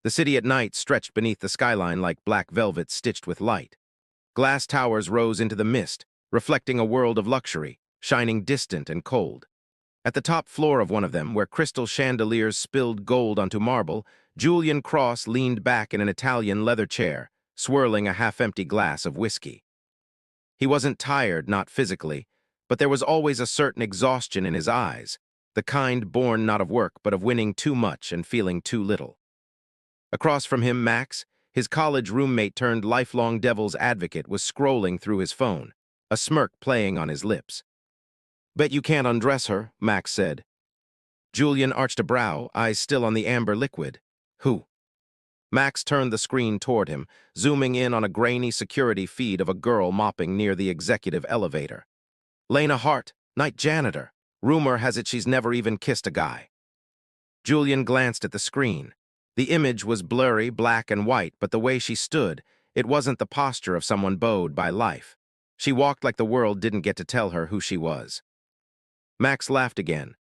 The city at night stretched beneath the skyline like black velvet stitched with light. Glass towers rose into the mist, reflecting a world of luxury, shining distant and cold. At the top floor of one of them, where crystal chandeliers spilled gold onto marble, Julian Cross leaned back in an Italian leather chair, swirling a half-empty glass of whiskey. He wasn't tired, not physically, but there was always a certain exhaustion in his eyes, the kind born not of work but of winning too much and feeling too little. Across from him, Max, his college roommate turned lifelong devil's advocate, was scrolling through his phone, a smirk playing on his lips. "Bet you can't undress her," Max said. Julian arched a brow, eyes still on the amber liquid. "Who?" Max turned the screen toward him, zooming in on a grainy security feed of a girl mopping near the executive elevator. "Lena Hart, night janitor. Rumor has it she's never even kissed a guy." Julian glanced at the screen. The image was blurry, black and white, but the way she stood, it wasn't the posture of someone bowed by life. She walked like the world didn't get to tell her who she was. Max laughed again.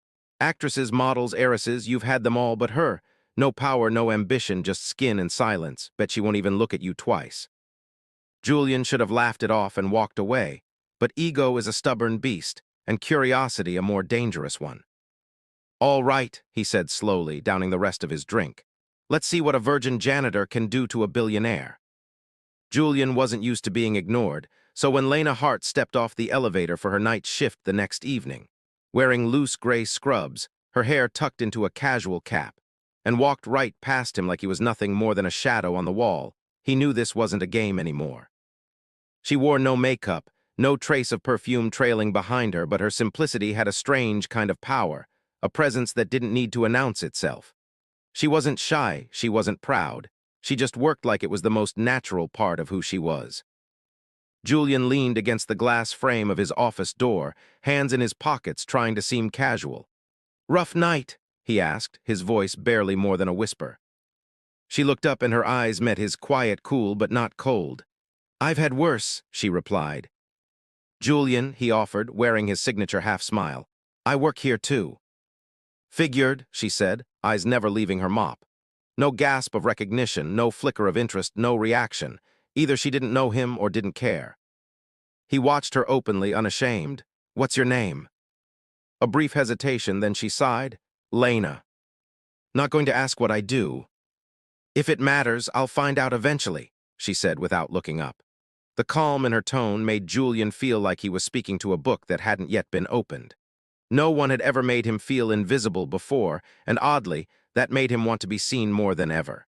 "Actresses, models, heiresses, you've had them all but her. No power, no ambition, just skin and silence. Bet she won't even look at you twice." Julian should have laughed it off and walked away, but ego is a stubborn beast, and curiosity a more dangerous one. "All right," he said slowly, downing the rest of his drink. "Let's see what a virgin janitor can do to a billionaire." Julian wasn't used to being ignored, so when Lena Hart stepped off the elevator for her night shift the next evening, wearing loose gray scrubs, her hair tucked into a casual cap, and walked right past him like he was nothing more than a shadow on the wall, he knew this wasn't a game anymore. She wore no makeup, no trace of perfume trailing behind her, but her simplicity had a strange kind of power, a presence that didn't need to announce itself. She wasn't shy, she wasn't proud. She just worked like it was the most natural part of who she was. Julian leaned against the glass frame of his office door, hands in his pockets, trying to seem casual. "Rough night?" he asked, his voice barely more than a whisper. She looked up and her eyes met his, quiet, cool, but not cold. "I've had worse," she replied. "Julian," he offered, wearing his signature half-smile. "I work here too." "Figured," she said, eyes never leaving her mop. No gasp of recognition, no flicker of interest, no reaction. Either she didn't know him or didn't care. He watched her openly, unashamed. "What's your name?" A brief hesitation, then she sighed. "Lena." "Not going to ask what I do." "If it matters, I'll find out eventually," she said without looking up. The calm in her tone made Julian feel like he was speaking to a book that hadn't yet been opened. No one had ever made him feel invisible before, and oddly, that made him want to be seen more than ever.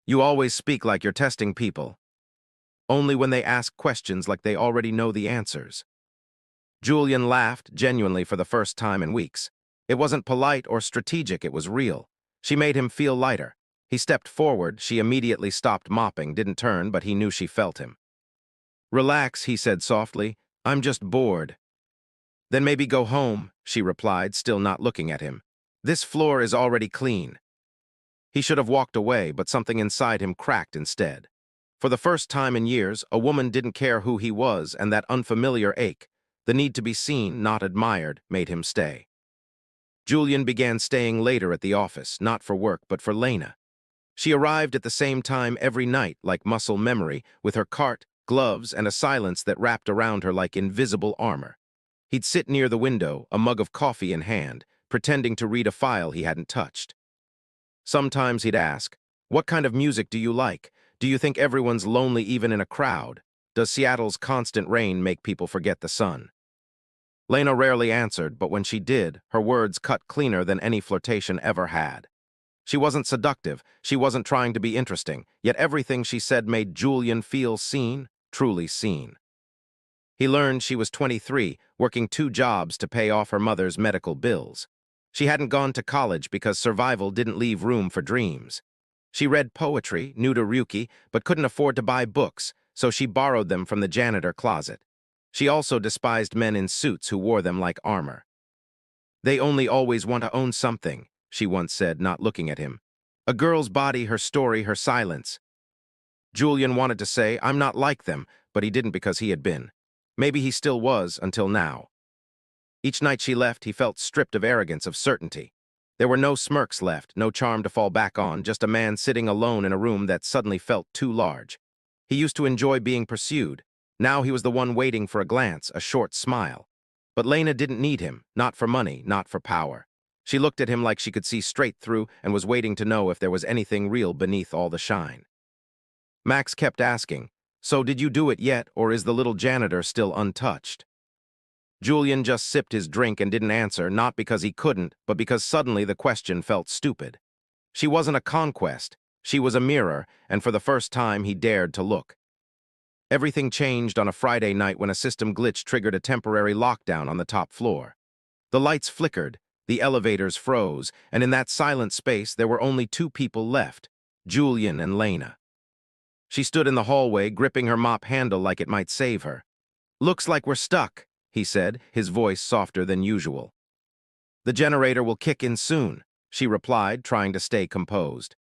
"You always speak like you're testing people." "Only when they ask questions like they already know the answers." Julian laughed, genuinely for the first time in weeks. It wasn't polite or strategic, it was real. She made him feel lighter. He stepped forward, she immediately stopped mopping, didn't turn, but he knew she felt him. "Relax," he said softly. "I'm just bored." "Then maybe go home," she replied, still not looking at him. "This floor is already clean." He should have walked away, but something inside him cracked instead. For the first time in years, a woman didn't care who he was, and that unfamiliar ache, the need to be seen, not admired, made him stay. Julian began staying later at the office, not for work, but for Lena. She arrived at the same time every night, like muscle memory, with her cart, gloves, and a silence that wrapped around her like invisible armor. He'd sit near the window, a mug of coffee in hand, pretending to read a file he hadn't touched. Sometimes he'd ask, "What kind of music do you like? Do you think everyone's lonely even in a crowd? Does Seattle's constant rain make people forget the sun?" Lena rarely answered, but when she did, her words cut cleaner than any flirtation ever had. She wasn't seductive, she wasn't trying to be interesting, yet everything she said made Julian feel seen, truly seen. He learned she was 23, working 2 jobs to pay off her mother's medical bills. She hadn't gone to college because survival didn't leave room for dreams. She read poetry, knew to Ryuki, but couldn't afford to buy books, so she borrowed them from the janitor closet. She also despised men in suits who wore them like armor. "They only always want to own something," she once said, not looking at him. "A girl's body, her story, her silence." Julian wanted to say, "I'm not like them," but he didn't because he had been. Maybe he still was, until now. Each night she left, he felt stripped of arrogance, of certainty. There were no smirks left, no charm to fall back on, just a man sitting alone in a room that suddenly felt too large. He used to enjoy being pursued. Now he was the one waiting for a glance, a short smile. But Lena didn't need him, not for money, not for power. She looked at him like she could see straight through and was waiting to know if there was anything real beneath all the shine. Max kept asking, "So did you do it yet, or is the little janitor still untouched?" Julian just sipped his drink and didn't answer, not because he couldn't, but because suddenly the question felt stupid. She wasn't a conquest. She was a mirror, and for the first time he dared to look. Everything changed on a Friday night when a system glitch triggered a temporary lockdown on the top floor. The lights flickered, the elevators froze, and in that silent space there were only two people left, Julian and Lena. She stood in the hallway, gripping her mop handle like it might save her. "Looks like we're stuck," he said, his voice softer than usual. "The generator will kick in soon," she replied, trying to stay composed.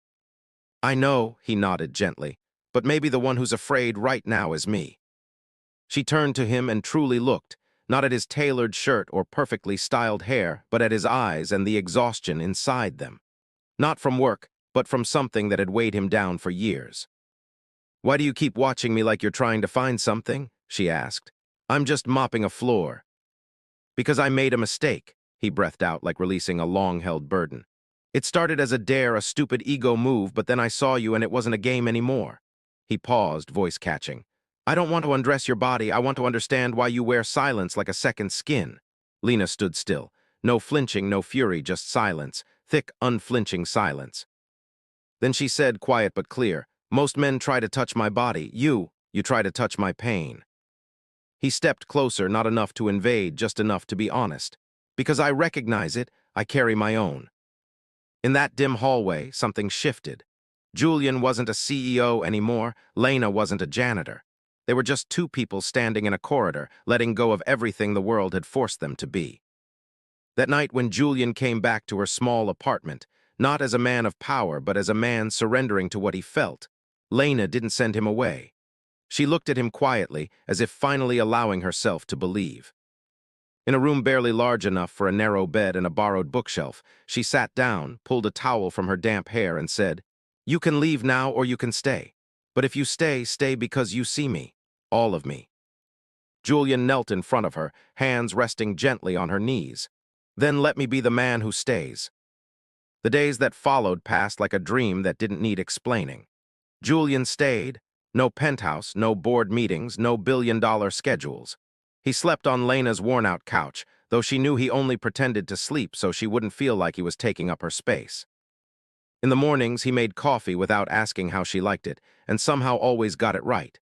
"I know," he nodded gently, "but maybe the one who's afraid right now is me." She turned to him and truly looked, not at his tailored shirt or perfectly styled hair, but at his eyes and the exhaustion inside them. Not from work, but from something that had weighed him down for years. "Why do you keep watching me like you're trying to find something?" she asked. "I'm just mopping a floor." "Because I made a mistake," he breathed out like releasing a long-held burden. "It started as a dare, a stupid ego move, but then I saw you and it wasn't a game anymore." He paused, voice catching. "I don't want to undress your body. I want to understand why you wear silence like a second skin." Lena stood still. No flinching, no fury, just silence. Thick, unflinching silence. Then she said, quiet but clear, "Most men try to touch my body. You try to touch my pain." He stepped closer, not enough to invade, just enough to be honest. "Because I recognize it, I carry my own." In that dim hallway, something shifted. Julian wasn't a CEO anymore. Lena wasn't a janitor. They were just two people standing in a corridor, letting go of everything the world had forced them to be. That night when Julian came back to her small apartment, not as a man of power, but as a man surrendering to what he felt, Lena didn't send him away. She looked at him quietly, as if finally allowing herself to believe. In a room barely large enough for a narrow bed and a borrowed bookshelf, she sat down, pulled a towel from her damp hair, and said, "You can leave now or you can stay. But if you stay, stay because you see me. All of me." Julian knelt in front of her, hands resting gently on her knees. "Then let me be the man who stays." The days that followed passed like a dream that didn't need explaining. Julian stayed. No penthouse, no board meetings, no billion-dollar schedules. He slept on Lena's worn-out couch, though she knew he only pretended to sleep so she wouldn't feel like he was taking up her space. In the mornings, he made coffee without asking how she liked it, and somehow always got it right.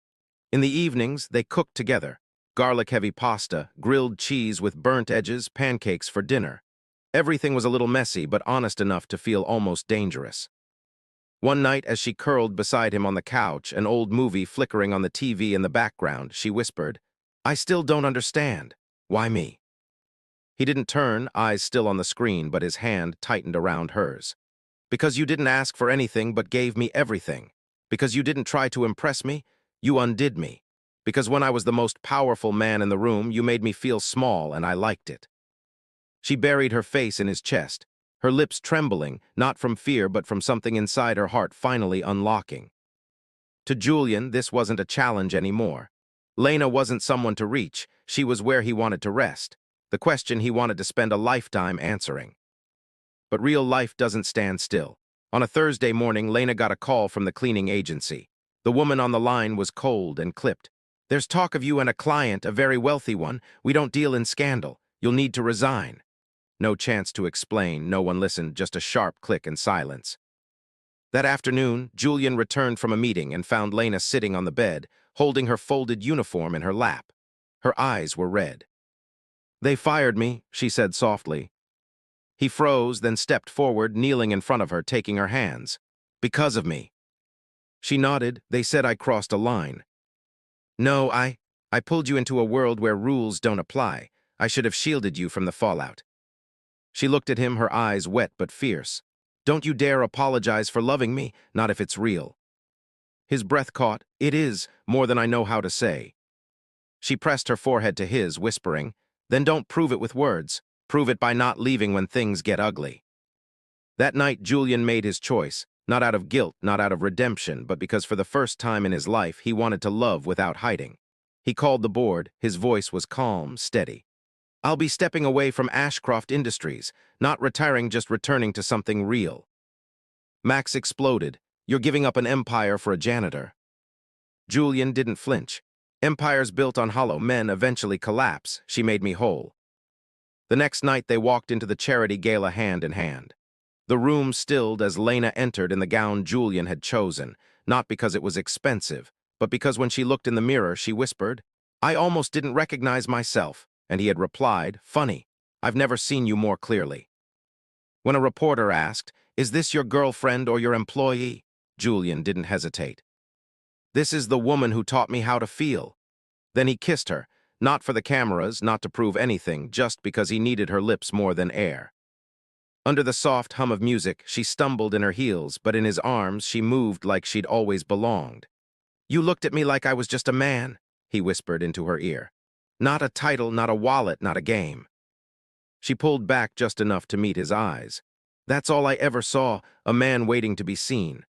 In the evenings, they cooked together. Garlic-heavy pasta, grilled cheese with burnt edges, pancakes for dinner. Everything was a little messy, but honest enough to feel almost dangerous. One night, as she curled beside him on the couch, an old movie flickering on the TV in the background, she whispered, "I still don't understand. Why me?" He didn't turn, eyes still on the screen, but his hand tightened around hers. "Because you didn't ask for anything but gave me everything. Because you didn't try to impress me, you undid me. Because when I was the most powerful man in the room, you made me feel small and I liked it." She buried her face in his chest, her lips trembling, not from fear but from something inside her heart finally unlocking. To Julian, this wasn't a challenge anymore. Lena wasn't someone to reach, she was where he wanted to rest, the question he wanted to spend a lifetime answering. But real life doesn't stand still. On a Thursday morning, Lena got a call from the cleaning agency. The woman on the line was cold and clipped. "There's talk of you and a client, a very wealthy one. We don't deal in scandal. You'll need to resign." No chance to explain, no one listened, just a sharp click and silence. That afternoon, Julian returned from a meeting and found Lena sitting on the bed, holding her folded uniform in her lap. Her eyes were red. "They fired me," she said softly. He froze, then stepped forward, kneeling in front of her, taking her hands. "Because of me." She nodded. "They said I crossed a line." "No, I pulled you into a world where rules don't apply. I should have shielded you from the fallout." She looked at him, her eyes wet but fierce. "Don't you dare apologize for loving me, not if it's real." His breath caught. "It is, more than I know how to say." She pressed her forehead to his, whispering, "Then don't prove it with words. Prove it by not leaving when things get ugly." That night, Julian made his choice, not out of guilt, not out of redemption, but because for the first time in his life, he wanted to love without hiding. He called the board. His voice was calm, steady. "I'll be stepping away from Ashcroft Industries, not retiring, just returning to something real." Max exploded. "You're giving up an empire for a janitor." Julian didn't flinch. "Empires built on hollow men eventually collapse. She made me whole." The next night, they walked into the charity gala hand in hand. The room stilled as Lena entered in the gown Julian had chosen, not because it was expensive, but because when she looked in the mirror, she whispered, "I almost didn't recognize myself," and he had replied, "Funny, I've never seen you more clearly." When a reporter asked, "Is this your girlfriend or your employee?" Julian didn't hesitate. "This is the woman who taught me how to feel." Then he kissed her, not for the cameras, not to prove anything, just because he needed her lips more than air. Under the soft hum of music, she stumbled in her heels, but in his arms, she moved like she'd always belonged. "You looked at me like I was just a man," he whispered into her ear. "Not a title, not a wallet, not a game." She pulled back just enough to meet his eyes. "That's all I ever saw, a man waiting to be seen."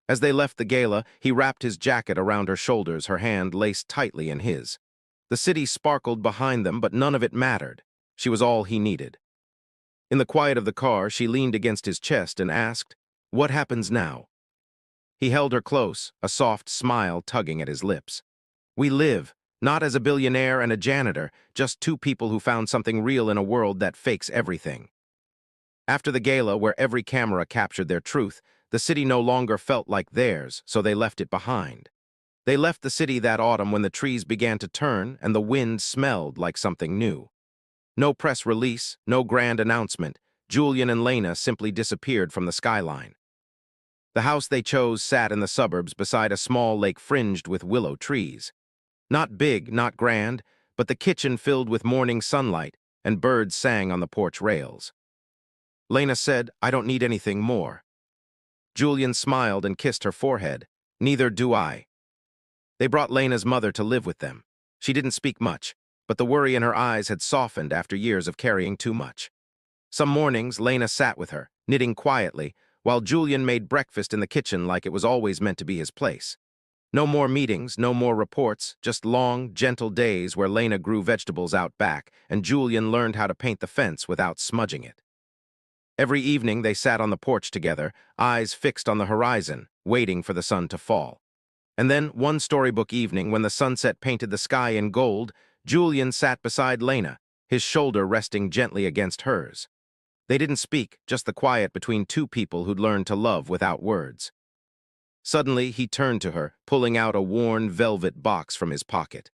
As they left the gala, he wrapped his jacket around her shoulders, her hand laced tightly in his. The city sparkled behind them, but none of it mattered. She was all he needed. In the quiet of the car, she leaned against his chest and asked, "What happens now?" He held her close, a soft smile tugging at his lips. "We live, not as a billionaire and a janitor, just two people who found something real in a world that fakes everything." After the gala, where every camera captured their truth, the city no longer felt like theirs, so they left it behind. They left the city that autumn when the trees began to turn and the wind smelled like something new. No press release, no grand announcement. Julian and Lena simply disappeared from the skyline. The house they chose sat in the suburbs beside a small lake fringed with willow trees. Not big, not grand, but the kitchen filled with morning sunlight, and birds sang on the porch rails. Lena said, "I don't need anything more." Julian smiled and kissed her forehead. "Neither do I." They brought Lena's mother to live with them. She didn't speak much, but the worry in her eyes had softened after years of carrying too much. Some mornings, Lena sat with her, knitting quietly, while Julian made breakfast in the kitchen like it was always meant to be his place. No more meetings, no more reports, just long, gentle days where Lena grew vegetables out back, and Julian learned how to paint the fence without smudging it. Every evening they sat on the porch together, eyes fixed on the horizon, waiting for the sun to fall. And then, one storybook evening, when the sunset painted the sky in gold, Julian sat beside Lena, his shoulder resting gently against hers. They didn't speak, just the quiet between two people who'd learned to love without words. Suddenly, he turned to her, pulling out a worn velvet box from his pocket.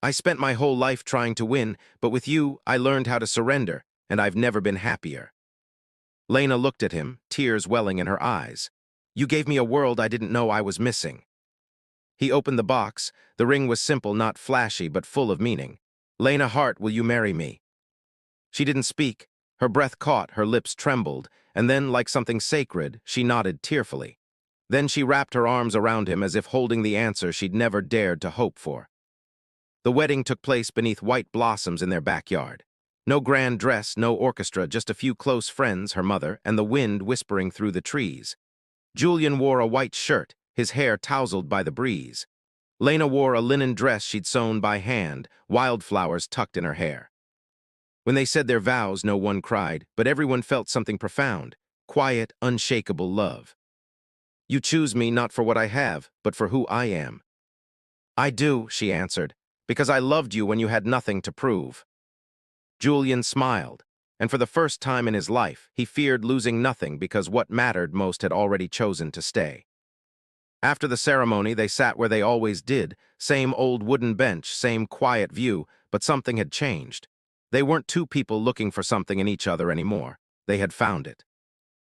"I spent my whole life trying to win, but with you, I learned how to surrender, and I've never been happier." Lena looked at him, tears welling in her eyes. "You gave me a world I didn't know I was missing." He opened the box. The ring was simple, not flashy, but full of meaning. "Lena Hart, will you marry me?" She didn't speak. Her breath caught, her lips trembled, and then, like something sacred, she nodded tearfully. Then she wrapped her arms around him as if holding the answer she'd never dared to hope for. The wedding took place beneath white blossoms in their backyard. No grand dress, no orchestra, just a few close friends, her mother, and the wind whispering through the trees. Julian wore a white shirt, his hair tousled by the breeze. Lena wore a linen dress she'd sewn by hand, wildflowers tucked in her hair. When they said their vows, no one cried, but everyone felt something profound, quiet, unshakable love. "You choose me not for what I have, but for who I am." "I do," she answered, "because I loved you when you had nothing to prove." Julian smiled, and for the first time in his life, he feared losing nothing because what mattered most had already chosen to stay. After the ceremony, they sat where they always did, same old wooden bench, same quiet view, but something had changed. They weren't two people looking for something in each other anymore. They had found it.